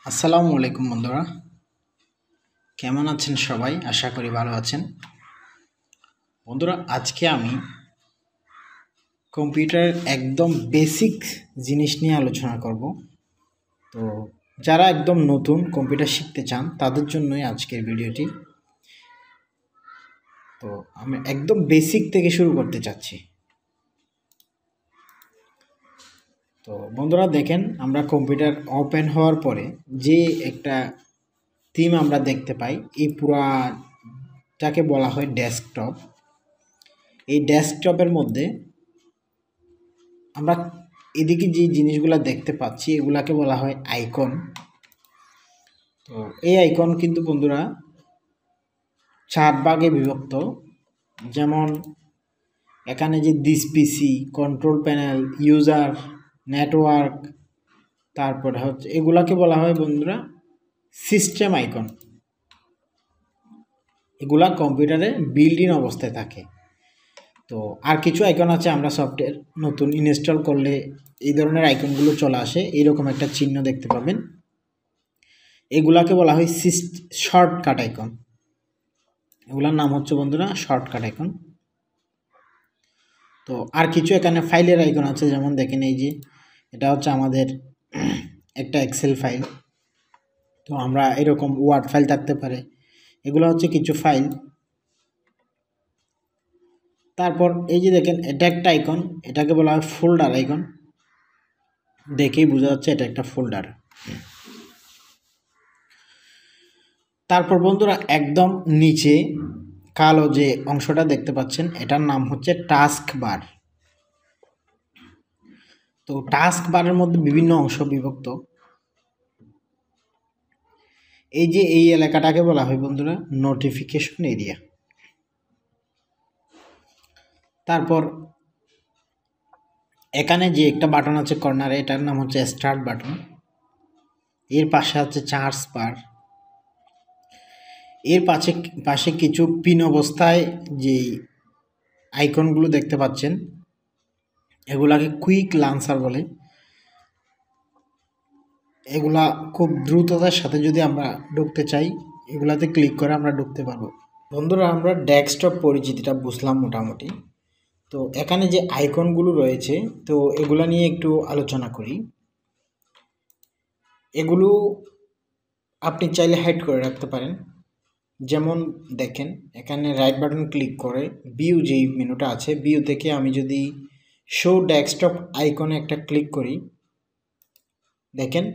আসসালামু আলাইকুম বন্ধুরা, কেমন আছেন সবাই? আশা করি ভালো আছেন। বন্ধুরা, আজকে আমি কম্পিউটারের একদম বেসিক জিনিস নিয়ে আলোচনা করব। তো যারা একদম নতুন কম্পিউটার শিখতে চান তাদের জন্যই আজকের ভিডিওটি। তো আমি একদম বেসিক থেকে শুরু করতে চাচ্ছি। তো বন্ধুরা দেখেন, আমরা কম্পিউটার ওপেন হওয়ার পরে যে একটা থিম আমরা দেখতে পাই, এই পুরাটাকে বলা হয় ডেস্কটপ। এই ডেস্কটপের মধ্যে আমরা এদিকে যে জিনিসগুলো দেখতে পাচ্ছি এগুলাকে বলা হয় আইকন। তো এই আইকন কিন্তু বন্ধুরা 4 ভাগে বিভক্ত। যেমন এখানে যে this PC, control panel, user, network, তারপরে হচ্ছে এগুলাকে বলা হয় বন্ধুরা সিস্টেম আইকন। এগুলা কম্পিউটারে বিল্ড ইন অবস্থায় থাকে। তো আর কিছু আইকন আছে, আমরা সফটওয়্যার নতুন ইনস্টল করলে এই ধরনের আইকনগুলো চলে আসে, এইরকম একটা চিহ্ন দেখতে পাবেন। এগুলাকে বলা হয় শর্টকাট আইকন। এগুলার নাম হচ্ছে বন্ধুরা শর্টকাট আইকন। তো আর কিছু এখানে ফাইলের আইকন আছে, যেমন দেখেন এই যে এটা হচ্ছে আমাদের একটা এক্সেল ফাইল। তো আমরা এরকম ওয়ার্ড ফাইল থাকতে পারে, এগুলো হচ্ছে কিছু ফাইল। তারপর এই যে দেখেন এটা একটা আইকন, এটাকে বলা হয় ফোল্ডার আইকন। দেখেই বোঝা যাচ্ছে এটা একটা ফোল্ডার। তারপর বন্ধুরা একদম নিচে কালো যে অংশটা দেখতে পাচ্ছেন এটার নাম হচ্ছে টাস্ক বার। তো টাস্ক বারের মধ্যে বিভিন্ন অংশ বিভক্ত। এই যে এই এলাকাটাকে বলা হয় বন্ধুরা নোটিফিকেশন এরিয়া। তারপর এখানে যে একটা বাটন আছে কর্নারে, এটার নাম হচ্ছে স্টার্ট বাটন। এর পাশে আছে চার্জ বার। এর পাশে কিছু পিন অবস্থায় যে আইকনগুলো দেখতে পাচ্ছেন এগুলাকে কুইক লঞ্চার বলে। এগুলা খুব দ্রুততার সাথে যদি আমরা ঢুকতে চাই এগুলাতে ক্লিক করে আমরা ঢুকতে পারবো। বন্ধুরা, আমরা ডেস্কটপ পরিচিতিটা বুঝলাম মোটামুটি। তো এখানে যে আইকনগুলো রয়েছে তো এগুলা নিয়ে একটু আলোচনা করি। এগুলো আপনি চাইলে হাইড করে রাখতে পারেন। যেমন দেখেন এখানে রাইট বাটন ক্লিক করে ভিউ যেই মেনুটা আছে, ভিউ থেকে আমি যদি শো ডেস্কটপ আইকনে একটা ক্লিক করি, দেখেন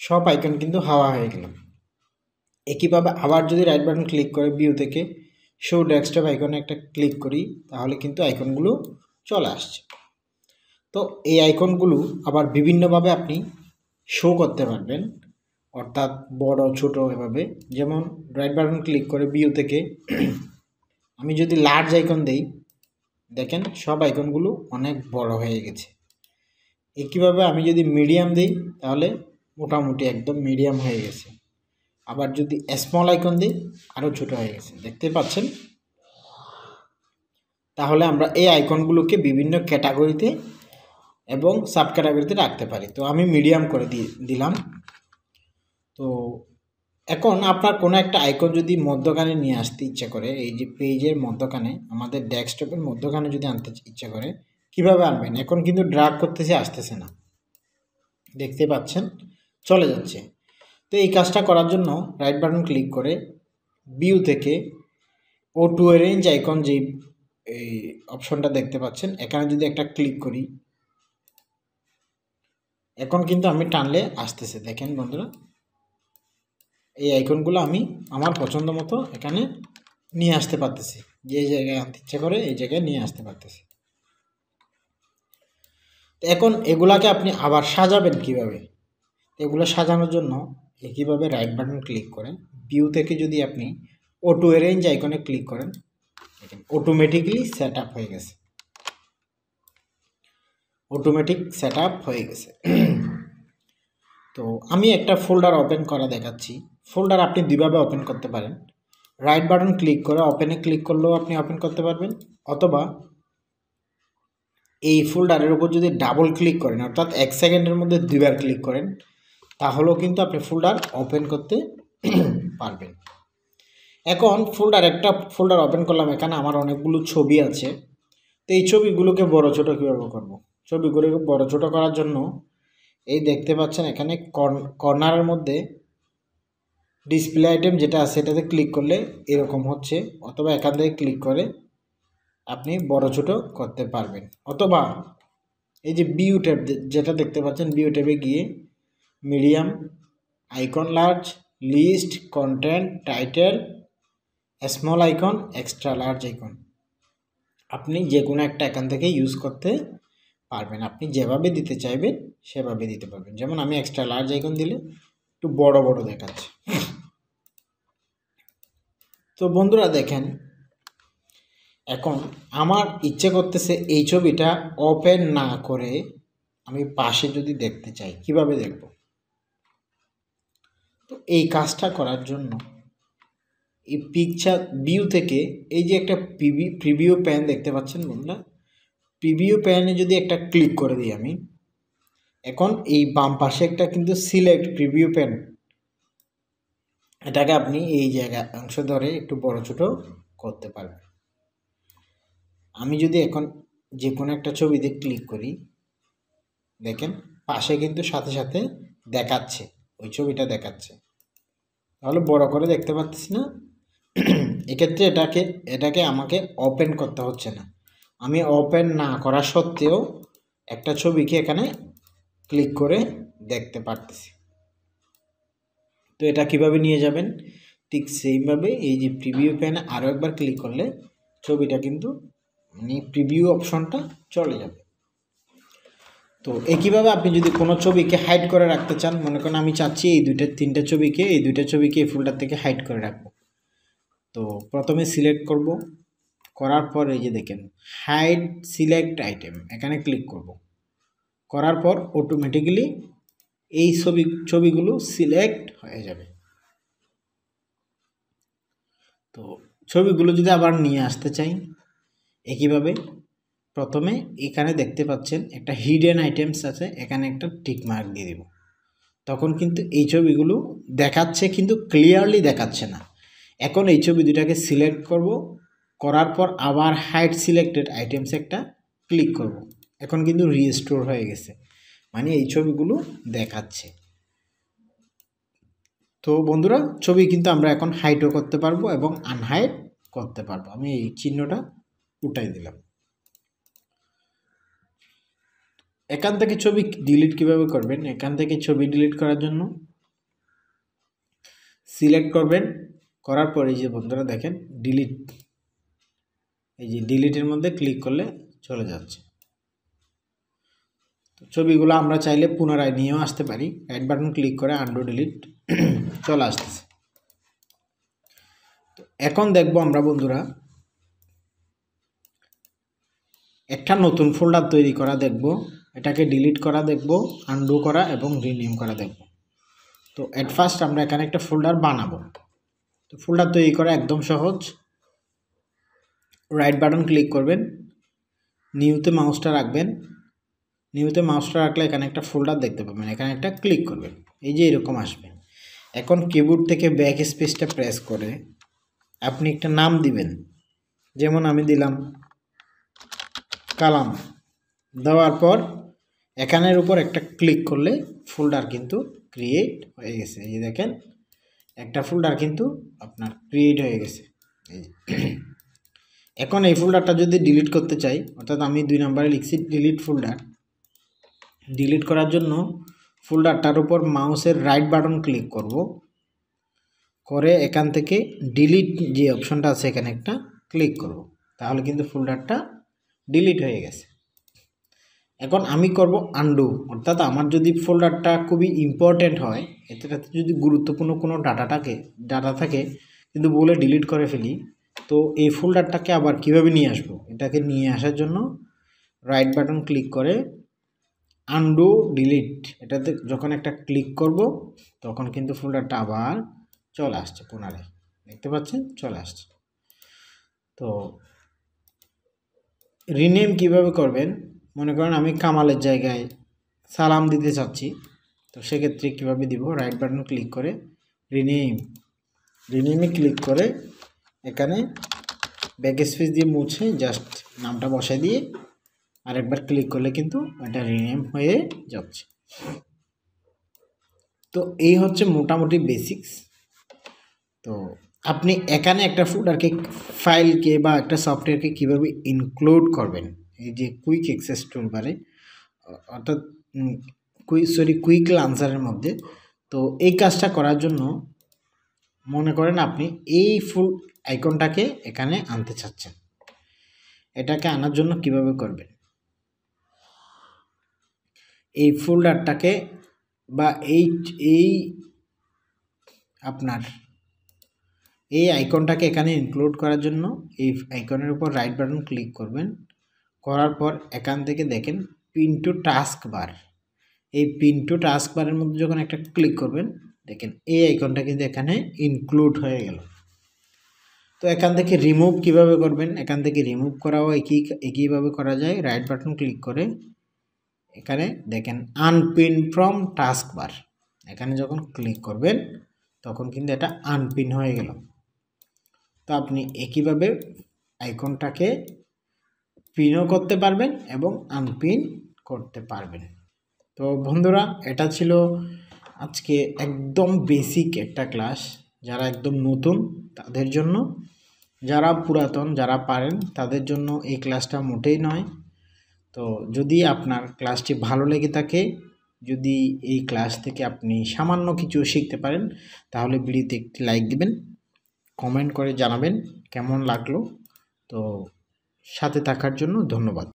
সব আইকন কিন্তু হাওয়া হয়ে গেল। একইভাবে আবার যদি রাইট বাটন ক্লিক করে ভিউ থেকে শো ডেস্কটপ আইকনে একটা ক্লিক করি, তাহলে কিন্তু আইকনগুলো চলে আসছে। তো এই আইকনগুলো আবার বিভিন্নভাবে আপনি শো করতে পারবেন, অর্থাৎ বড় ছোট এভাবে। যেমন রাইট বাটন ক্লিক করে ভিউ থেকে আমি যদি লার্জ আইকন দেই, দেখেন সব আইকনগুলো অনেক বড় হয়ে গেছে। একইভাবে আমি যদি মিডিয়াম দিই তাহলে মোটামুটি একদম মিডিয়াম হয়ে গেছে। আবার যদি স্মল আইকন দিই আরও ছোট হয়ে গেছে, দেখতে পাচ্ছেন। তাহলে আমরা এই আইকনগুলোকে বিভিন্ন ক্যাটাগরিতে এবং সাব ক্যাটাগরিতে রাখতে পারি। তো আমি মিডিয়াম করে দিলাম। তো এখন আপনার কোনো একটা আইকন যদি মধ্যখানে নিয়ে আসতে ইচ্ছা করে, এই যে পেজের মধ্যখানে, আমাদের ডেস্কটপের মধ্যখানে যদি আনতে ইচ্ছা করে, কিভাবে আনবেন? এখন কিন্তু ড্র্যাগ করতেছে, আসতেছে না, দেখতে পাচ্ছেন চলে যাচ্ছে। তো এই কাজটা করার জন্য রাইট বাটন ক্লিক করে ভিউ থেকে ও টু অ্যারেঞ্জ আইকন যে এই অপশনটা দেখতে পাচ্ছেন, এখানে যদি একটা ক্লিক করি, এখন কিন্তু আমি টানলে আসতেছে। দেখেন বন্ধুরা, এই আইকনগুলো আমি আমার পছন্দ মতো এখানে নিয়ে আসতে পারতেছি। যে জায়গায় আনতে ইচ্ছা করে এই জায়গায় নিয়ে আসতে পারতেছি। তো এখন এগুলাকে আপনি আবার সাজাবেন কিভাবে? এগুলো সাজানোর জন্য একইভাবে রাইট বাটন ক্লিক করেন, ভিউ থেকে যদি আপনি অটো অ্যারেঞ্জ আইকনে ক্লিক করেন, দেখেন অটোমেটিকলি সেট আপ হয়ে গেছে। অটোমেটিক সেট আপ হয়ে গেছে। তো আমি একটা ফোল্ডার ওপেন করা দেখাচ্ছি। ফোল্ডার আপনি দুইভাবে ওপেন করতে পারেন। রাইট বাটন ক্লিক করে ওপেনে ক্লিক করলেও আপনি ওপেন করতে পারবেন, অথবা এই ফোল্ডারের উপর যদি ডাবল ক্লিক করেন, অর্থাৎ 1 সেকেন্ডের মধ্যে দুইবার ক্লিক করেন, তাহলেও কিন্তু আপনি ফোল্ডার ওপেন করতে পারবেন। এখন একটা ফোল্ডার ওপেন করলাম, এখানে আমার অনেকগুলো ছবি আছে। তো এই ছবিগুলোকে বড় ছোট কীভাবে করব? ছবিগুলোকে বড় ছোট করার জন্য এই দেখতে পাচ্ছেন এখানে কর্নারের মধ্যে ডিসপ্লে আইটেম যেটা আছে এটাতে ক্লিক করলে এরকম হচ্ছে, অথবা এখান থেকে ক্লিক করে আপনি বড় ছোট করতে পারবেন, অথবা এই যে ভিউ ট্যাব যেটা দেখতে পাচ্ছেন ভিউ ট্যাবে গিয়ে medium, icon large, list, content, title, small icon, extra large icon, আপনি যে কোনো একটা এখান থেকে ইউজ করতে পারবেন। আপনি যেভাবে দিতে চাইবেন সেভাবে দিতে পারবেন। যেমন আমি এক্সট্রা লার্জ আইকন দিলে একটু বড় বড় দেখাচ্ছে। তো বন্ধুরা দেখেন, এখন আমার ইচ্ছে করতেছে এই ছবিটা ওপেন না করে আমি পাশে যদি দেখতে চাই, কিভাবে দেখব? তো এই কাজটা করার জন্য এই পিকচার ভিউ থেকে এই যে একটা প্রিভিউ প্যান দেখতে পাচ্ছেন বন্ধুরা, প্রিভিউ প্যানে যদি একটা ক্লিক করে দিই আমি, এখন এই বাম পাশে একটা কিন্তু সিলেক্ট প্রিভিউ প্যান, এটাকে আপনি এই জায়গা অংশ ধরে একটু বড় ছোট করতে পারবেন। আমি যদি এখন যে কোনো একটা ছবিতে ক্লিক করি, দেখেন পাশে কিন্তু সাথে সাথে দেখাচ্ছে, ওই ছবিটা দেখাচ্ছে। তাহলে বড় করে দেখতে পাচ্ছি না? এক্ষেত্রে এটাকে আমাকে ওপেন করতে হচ্ছে না, আমি ওপেন না করা সত্ত্বেও একটা ছবিকে এখানে ক্লিক করে দেখতে পারতেছি। তো এটা কিভাবে নিয়ে যাবেন? ঠিক সেইভাবে এই যে প্রিভিউ প্যানে আরও একবার ক্লিক করলে ছবিটা কিন্তু মানে প্রিভিউ অপশনটা চলে যাবে। তো একইভাবে আপনি যদি কোনো ছবিকে হাইড করে রাখতে চান, মনে করেন আমি চাচ্ছি এই তিনটা ছবিকে এই ফোল্ডার থেকে হাইড করে রাখবো। তো প্রথমে সিলেক্ট করব, করার পর এই যে দেখেন হাইড সিলেক্ট আইটেম, এখানে ক্লিক করব। করার পর অটোমেটিক্যালি এই ছবিগুলো সিলেক্ট হয়ে যাবে। তো ছবিগুলো যদি আবার নিয়ে আসতে চাই, একইভাবে প্রথমে এখানে দেখতে পাচ্ছেন একটা হিডেন আইটেমস আছে, এখানে একটা টিক মার্ক দিয়ে দিব। তখন কিন্তু এই ছবিগুলো দেখাচ্ছে কিন্তু ক্লিয়ারলি দেখাচ্ছে না। এখন এই ছবি দুটাকে সিলেক্ট করব, করার পর আবার হাইড সিলেক্টেড আইটেমস একটা ক্লিক করব। এখন কিন্তু রিস্টোর হয়ে গেছে, মানে এই ছবিগুলো দেখাচ্ছে। তো বন্ধুরা, ছবি কিন্তু আমরা এখন হাইডও করতে পারবো এবং আনহাইড করতে পারবো। আমি এই চিহ্নটা উঠাই দিলাম। এখান থেকে ছবি ডিলিট কিভাবে করবেন? এখান থেকে ছবি ডিলিট করার জন্য সিলেক্ট করবেন, করার পর এই যে বন্ধুরা দেখেন ডিলিট, এই যে ডিলিটের মধ্যে ক্লিক করলে চলে যাচ্ছে। ছবিগুলো আমরা চাইলে পুনরায় নিয়েও আসতে পারি, রাইট বাটন ক্লিক করে আনডু ডিলিট চলে আসতেছে। তো এখন দেখবো আমরা বন্ধুরা একটা নতুন ফোল্ডার তৈরি করা দেখব, এটাকে ডিলিট করা দেখব, আনডু করা এবং রিনেম করা দেখব। তো এট ফার্স্ট আমরা এখানে একটা ফোল্ডার বানাবো। তো ফোল্ডার তৈরি করা একদম সহজ, রাইট বাটন ক্লিক করবেন, নিউতে মাউসটা রাখবেন, নিউতে মাউসটা রাখলে এখানে একটা ফোল্ডার দেখতে পাবেন, এখানে একটা ক্লিক করবেন, এই যে এরকম আসবে। এখন কিবোর্ড থেকে ব্যাক স্পেসটা প্রেস করে আপনি একটা নাম দিবেন, যেমন আমি দিলাম কালাম। দেওয়ার পর এখানের উপর একটা ক্লিক করলে ফোল্ডার কিন্তু ক্রিয়েট হয়ে গেছে। এই দেখেন একটা ফোল্ডার কিন্তু আপনার ক্রিয়েট হয়ে গেছে। এখন এই ফোল্ডারটা যদি ডিলিট করতে চাই, অর্থাৎ আমি 2 নম্বরে লিখছি ডিলিট ফোল্ডার, ডিলিট করার জন্য ফোল্ডারটার উপর মাউসের রাইট বাটন ক্লিক করব, করে এখান থেকে ডিলিট যে অপশনটা আছে এখানে একটা ক্লিক করব, তাহলে কিন্তু ফোল্ডারটা ডিলিট হয়ে গেছে। এখন আমি করব আনডু, অর্থাৎ আমার যদি ফোল্ডারটা খুবই ইম্পর্টেন্ট হয়, এটাতে যদি গুরুত্বপূর্ণ কোনো ডাটা থাকে কিন্তু বলে ডিলিট করে ফেলি, তো এই ফোল্ডারটাকে আবার কিভাবে নিয়ে আসব? এটাকে নিয়ে আসার জন্য রাইট বাটন ক্লিক করে আনডু ডিলিট, এটাতে যখন একটা ক্লিক করব তখন কিন্তু ফোল্ডারটা আবার চলে আসছে, পুনরায় দেখতে পাচ্ছেন চলে আসছে। তো রিনেম কিভাবে করবেন? মনে করেন আমি কামালের জায়গায় সালাম দিতে চাচ্ছি, তো সেক্ষেত্রে কীভাবে দিব, রাইট বাটন ক্লিক করে রিনেমে ক্লিক করে এখানে ব্যাকস্পেস দিয়ে মুছে জাস্ট নামটা বসাই দিয়ে আরেকবার ক্লিক করলে কিন্তু এটা রিনেম হয়ে যাচ্ছে। তো এই হচ্ছে মোটামুটি বেসিক্স। তো আপনি এখানে একটা ফোল্ডারকে ফাইলকে বা একটা সফটওয়্যারকে কীভাবে ইনক্লুড করবেন, এই যে কুইক অ্যাক্সেস টুলবারে অর্থাৎ কুইক লাঞ্চারের মধ্যে। তো এই কাজটা করার জন্য মনে করেন আপনি এই ফুল আইকনটাকে এখানে আনতে চাচ্ছেন, এটাকে আনার জন্য কিভাবে করবেন, এই ফোল্ডারটাকে বা এই আপনার এই আইকনটাকে এখানে ইনক্লুড করার জন্য এই আইকনের উপর রাইট বাটন ক্লিক করবেন, করার পর এখান থেকে দেখেন পিন টু টাস্ক বার, এই পিন টু টাস্ক বারের মধ্যে যখন একটা ক্লিক করবেন দেখেন এই আইকনটা কিন্তু এখানে ইনক্লুড হয়ে গেল। তো এখান থেকে রিমুভ কিভাবে করবেন, এখান থেকে রিমুভ করাও একইভাবে করা যায়। রাইট বাটন ক্লিক করে এখানে দেখেন আনপিন ফ্রম টাস্ক বার, এখানে যখন ক্লিক করবেন তখন কিন্তু এটা আনপিন হয়ে গেল। তো আপনি একইভাবে আইকনটাকে পিনও করতে পারবেন এবং আনপিন করতে পারবেন। তো বন্ধুরা, এটা ছিল আজকে একদম বেসিক একটা ক্লাস, যারা একদম নতুন তাদের জন্য, যারা পুরাতন যারা পারেন তাদের জন্য এই ক্লাসটা মোটেই নয়। তো যদি আপনার ক্লাসটি ভালো লেগে থাকে, যদি এই ক্লাস থেকে আপনি সামান্য কিছু শিখতে পারেন, তাহলে ভিডিওতে একটি লাইক দিবেন, কমেন্ট করে জানাবেন কেমন লাগলো। তো সাথে থাকার জন্য ধন্যবাদ।